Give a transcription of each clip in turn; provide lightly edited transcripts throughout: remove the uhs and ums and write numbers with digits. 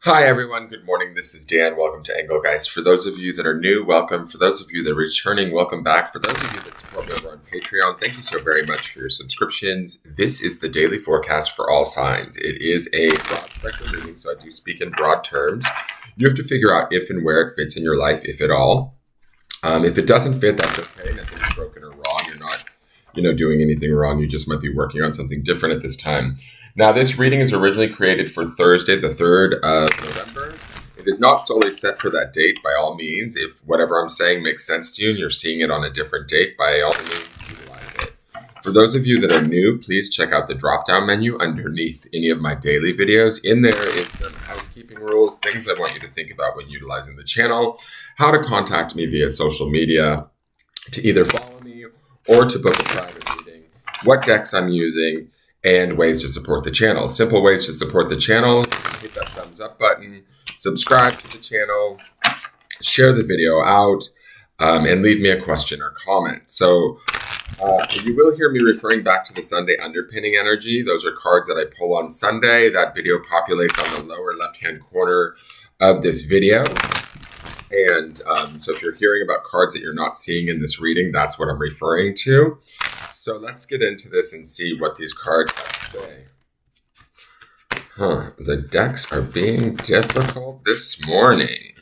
Hi everyone, good morning. This is Dan. Welcome to Engelgeist. For those of you that are new, welcome. For those of you that are returning, welcome back. For those of you that support me over on Patreon, thank you so very much for your subscriptions. This is the daily forecast for all signs. It is a broad spectrum reading, so I do speak in broad terms. You have to figure out if and where it fits in your life, if at all. If it doesn't fit, that's okay. Nothing's broken or wrong. You're not, doing anything wrong. You just might be working on something different at this time. Now, this reading is originally created for Thursday, the 3rd of November. It is not solely set for that date, by all means. If whatever I'm saying makes sense to you and you're seeing it on a different date, by all means, utilize it. For those of you that are new, please check out the drop-down menu underneath any of my daily videos. In there is some housekeeping rules, things I want you to think about when utilizing the channel, how to contact me via social media, to either follow me or to book a private reading, what decks I'm using, and ways to support the channel. Simple ways to support the channel: hit that thumbs up button, subscribe to the channel, share the video out, and leave me a question or comment. So you will hear me referring back to the Sunday underpinning energy. Those are cards that I pull on Sunday. That video populates on the lower left-hand corner of this video. And so if you're hearing about cards that you're not seeing in this reading, that's what I'm referring to. So let's get into this and see what these cards have to say. The decks are being difficult this morning.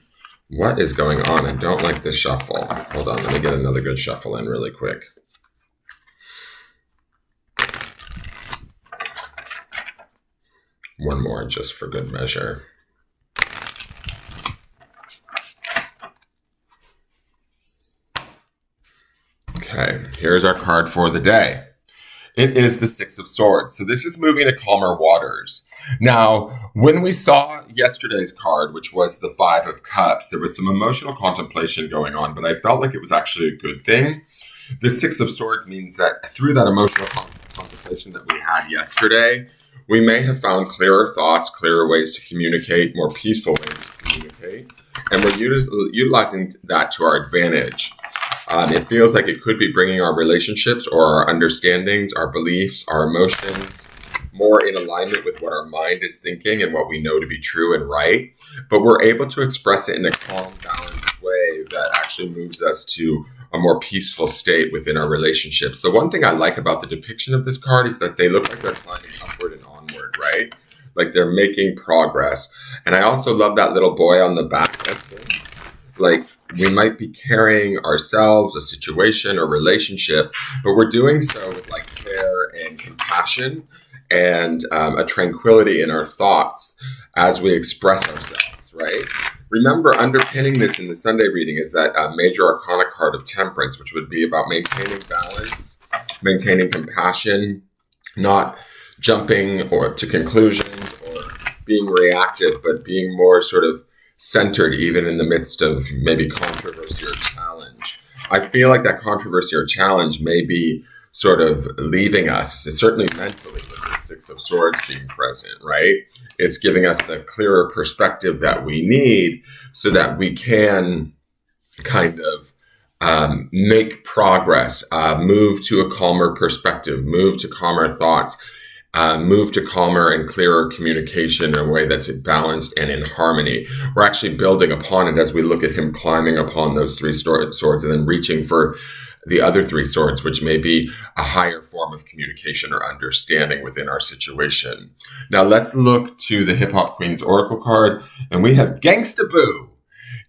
What is going on? I don't like this shuffle. Hold on, let me get another good shuffle in really quick. One more just for good measure. Okay, here's our card for the day. It is the Six of Swords. So this is moving to calmer waters. Now, when we saw yesterday's card, which was the Five of Cups, there was some emotional contemplation going on, but I felt like it was actually a good thing. The Six of Swords means that through that emotional contemplation that we had yesterday, we may have found clearer thoughts, clearer ways to communicate, more peaceful ways to communicate, and we're utilizing that to our advantage. It feels like it could be bringing our relationships or our understandings, our beliefs, our emotions more in alignment with what our mind is thinking and what we know to be true and right. But we're able to express it in a calm, balanced way that actually moves us to a more peaceful state within our relationships. The one thing I like about the depiction of this card is that they look like they're climbing upward and onward, right? Like they're making progress. And I also love that little boy on the back. Like we might be carrying ourselves, a situation or relationship, but we're doing so with like care and compassion and a tranquility in our thoughts as we express ourselves, right? Remember, underpinning this in the Sunday reading is that major arcana card of Temperance, which would be about maintaining balance, maintaining compassion, not jumping or to conclusions or being reactive, but being more sort of centered even in the midst of maybe controversy or challenge. I feel like that controversy or challenge may be sort of leaving us, certainly mentally, with the Six of Swords being present, right? It's giving us the clearer perspective that we need so that we can kind of make progress, move to a calmer perspective, move to calmer thoughts, move to calmer and clearer communication in a way that's balanced and in harmony. We're actually building upon it as we look at him climbing upon those three swords and then reaching for the other three swords, which may be a higher form of communication or understanding within our situation. Now let's look to the Hip Hop Queen's Oracle card, and we have Gangsta Boo,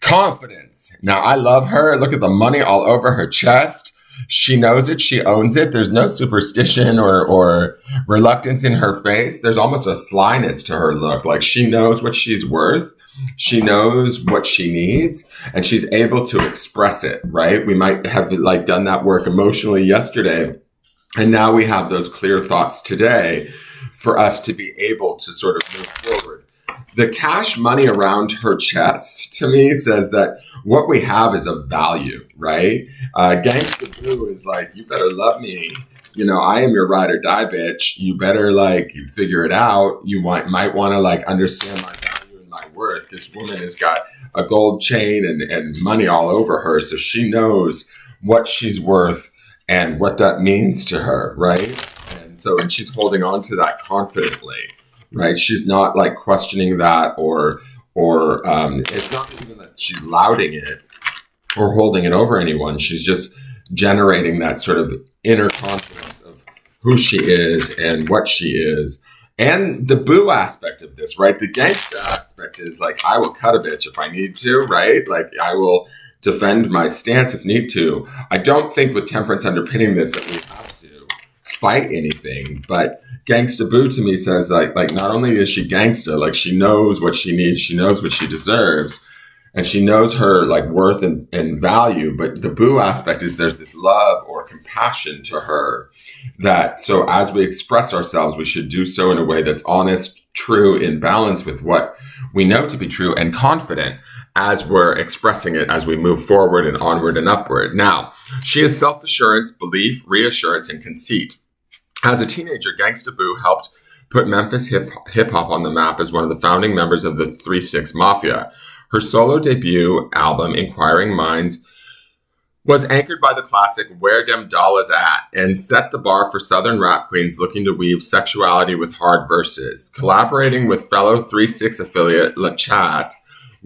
confidence. Now I love her. Look at the money all over her chest. She knows it. She owns it. There's no superstition or reluctance in her face. There's almost a slyness to her look. Like she knows what she's worth. She knows what she needs, and she's able to express it, right? We might have like done that work emotionally yesterday, and now we have those clear thoughts today for us to be able to sort of move forward. The cash money around her chest, to me, says that what we have is of value, right? Gangsta Boo is like, you better love me. I am your ride or die, bitch. You better you figure it out. You might want to understand my value and my worth. This woman has got a gold chain and money all over her. So she knows what she's worth and what that means to her, right? And she's holding on to that confidently. Right? She's not questioning that or or it's not even that she's lauding it or holding it over anyone. She's just generating that sort of inner confidence of who she is and what she is. And the boo aspect of this, right? The gangsta aspect is like, I will cut a bitch if I need to, right? Like, I will defend my stance if need to. I don't think with temperance underpinning this that we have to fight anything, but gangsta boo to me says like not only is she gangsta, like she knows what she needs, she knows what she deserves, and she knows her like worth and value, but the boo aspect is there's this love or compassion to her that so as we express ourselves, we should do so in a way that's honest, true, in balance with what we know to be true, and confident as we're expressing it as we move forward and onward and upward. Now, she has self-assurance, belief, reassurance, and conceit. As a teenager, Gangsta Boo helped put Memphis hip-hop on the map as one of the founding members of the 3-6 Mafia. Her solo debut album, Inquiring Minds, was anchored by the classic Where Dem Dollars At and set the bar for Southern rap queens looking to weave sexuality with hard verses. Collaborating with fellow 3-6 affiliate La Chat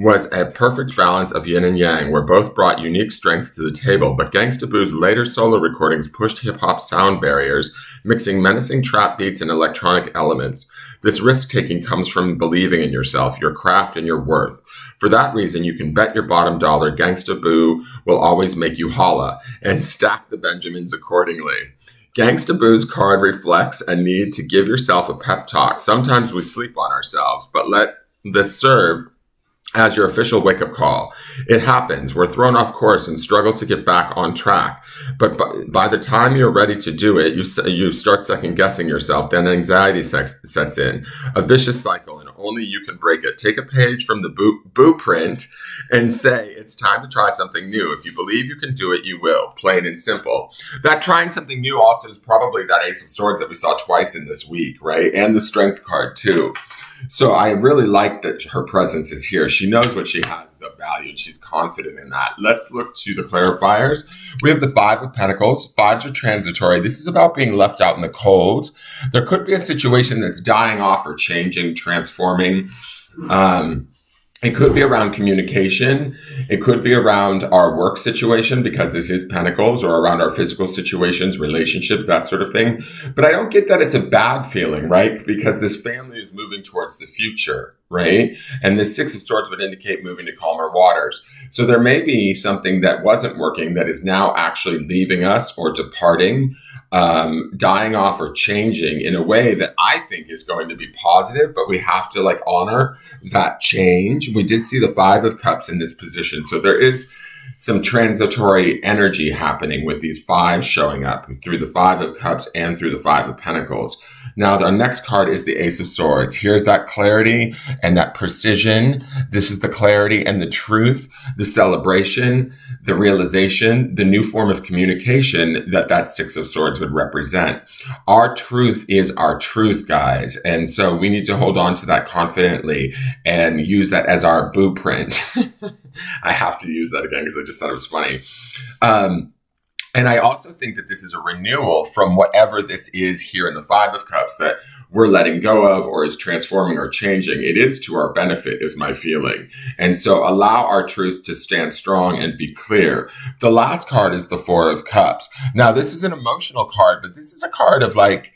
was a perfect balance of yin and yang, where both brought unique strengths to the table, but Gangsta Boo's later solo recordings pushed hip-hop sound barriers, mixing menacing trap beats and electronic elements. This risk-taking comes from believing in yourself, your craft, and your worth. For that reason, you can bet your bottom dollar Gangsta Boo will always make you holla, and stack the Benjamins accordingly. Gangsta Boo's card reflects a need to give yourself a pep talk. Sometimes we sleep on ourselves, but let this serve as your official wake-up call. It happens. We're thrown off course and struggle to get back on track. But by the time you're ready to do it, you start second-guessing yourself. Then anxiety sets in. A vicious cycle, and only you can break it. Take a page from the blueprint and say, it's time to try something new. If you believe you can do it, you will. Plain and simple. That trying something new also is probably that Ace of Swords that we saw twice in this week, right? And the Strength card, too. So I really like that her presence is here. She knows what she has is of value, and she's confident in that. Let's look to the clarifiers. We have the Five of Pentacles. Fives are transitory. This is about being left out in the cold. There could be a situation that's dying off or changing, transforming. It could be around communication. It could be around our work situation, because this is Pentacles, or around our physical situations, relationships, that sort of thing. But I don't get that it's a bad feeling, right? Because this family is moving towards the future, right? And this Six of Swords would indicate moving to calmer waters. So there may be something that wasn't working that is now actually leaving us or departing, dying off or changing in a way that I think is going to be positive, but we have to like honor that change. We did see the Five of Cups in this position. So there is some transitory energy happening with these fives showing up through the Five of Cups and through the Five of Pentacles. Now, the next card is the Ace of Swords. Here's that clarity and that precision. This is the clarity and the truth, the celebration, the realization, the new form of communication that Six of Swords would represent. Our truth is our truth, guys. And so we need to hold on to that confidently and use that as our blueprint. I have to use that again because I just thought it was funny. And I also think that this is a renewal from whatever this is here in the Five of Cups that we're letting go of or is transforming or changing. It is to our benefit, is my feeling. And so allow our truth to stand strong and be clear. The last card is the Four of Cups. Now, this is an emotional card, but this is a card of like,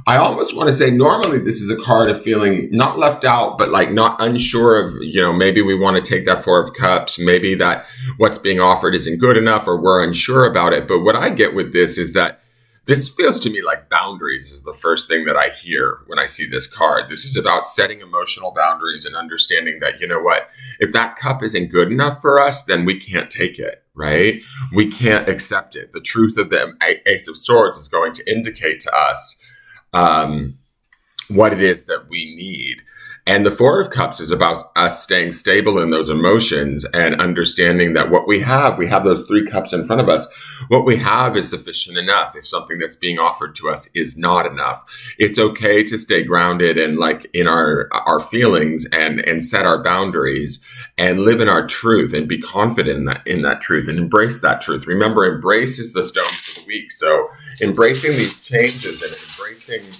I almost want to say normally this is a card of feeling not left out, but like not unsure of, maybe we want to take that Four of Cups. Maybe that what's being offered isn't good enough or we're unsure about it. But what I get with this is that this feels to me like boundaries is the first thing that I hear when I see this card. This is about setting emotional boundaries and understanding that, if that cup isn't good enough for us, then we can't take it, right? We can't accept it. The truth of the Ace of Swords is going to indicate to us what it is that we need. And the Four of Cups is about us staying stable in those emotions and understanding that what we have those three cups in front of us. What we have is sufficient enough. If something that's being offered to us is not enough, it's okay to stay grounded and like in our feelings and set our boundaries and live in our truth and be confident in that truth and embrace that truth. Remember, embrace is the stone for the week. So embracing these changes and embracing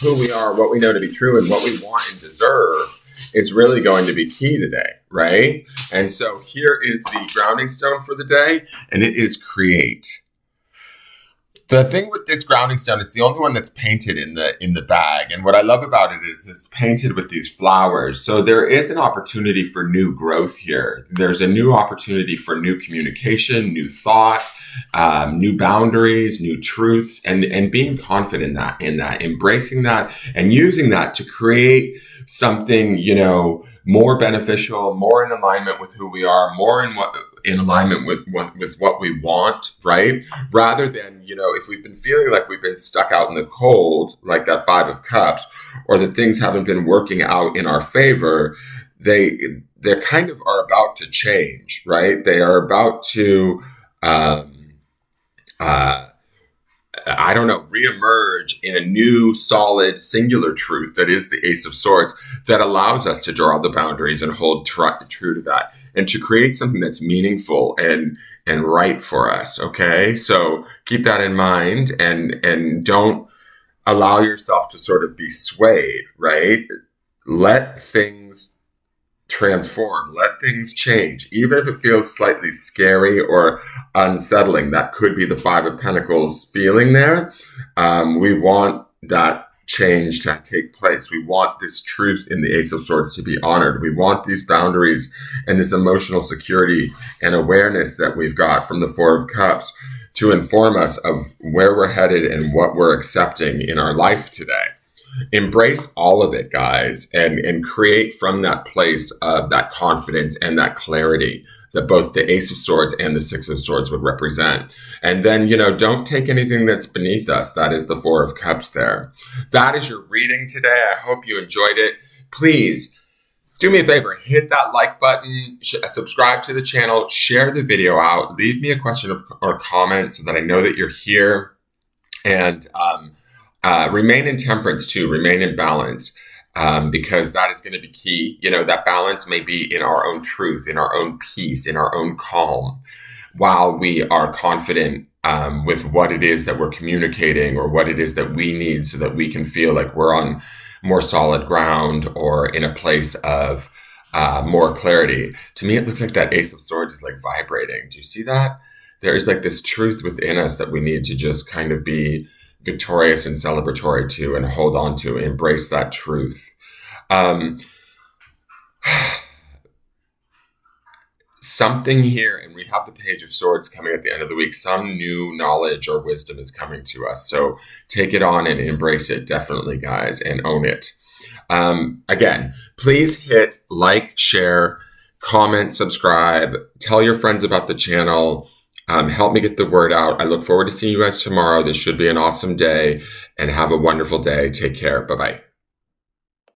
who we are, what we know to be true, and what we want and deserve is really going to be key today, right? And so here is the grounding stone for the day, and it is create. The thing with this grounding stone is the only one that's painted in the bag. And what I love about it is it's painted with these flowers. So there is an opportunity for new growth here. There's a new opportunity for new communication, new thought, new boundaries, new truths, and being confident in that, embracing that and using that to create something, more beneficial, more in alignment with who we are, more in alignment with what we want, right? Rather than, if we've been feeling like we've been stuck out in the cold, like that Five of Cups, or that things haven't been working out in our favor, they kind of are about to change, right? They are about to, reemerge in a new, solid, singular truth that is the Ace of Swords that allows us to draw the boundaries and hold true to that and to create something that's meaningful and right for us, okay? So keep that in mind and don't allow yourself to sort of be swayed, right? Let things transform, let things change, even if it feels slightly scary or unsettling. That could be the Five of Pentacles feeling there. We want that change to take place. We want this truth in the Ace of Swords to be honored. We want these boundaries and this emotional security and awareness that we've got from the Four of Cups to inform us of where we're headed and what we're accepting in our life today. Embrace all of it, guys, and create from that place of that confidence and that clarity that both the Ace of Swords and the Six of Swords would represent. And then, don't take anything that's beneath us. That is the Four of Cups there. That is your reading today. I hope you enjoyed it. Please do me a favor, hit that like button, subscribe to the channel, share the video out, leave me a question or comment so that I know that you're here. And remain in temperance too, remain in balance. Because that is going to be key. That balance may be in our own truth, in our own peace, in our own calm, while we are confident with what it is that we're communicating or what it is that we need so that we can feel like we're on more solid ground or in a place of more clarity. To me, it looks like that Ace of Swords is like vibrating. Do you see that? There is like this truth within us that we need to just kind of be victorious and celebratory to and hold on to, embrace that truth. Something here, and we have the Page of Swords coming at the end of the week, some new knowledge or wisdom is coming to us. So take it on and embrace it, definitely, guys, and own it. Again, please hit like, share, comment, subscribe, tell your friends about the channel. Help me get the word out. I look forward to seeing you guys tomorrow. This should be an awesome day, and have a wonderful day. Take care. Bye-bye.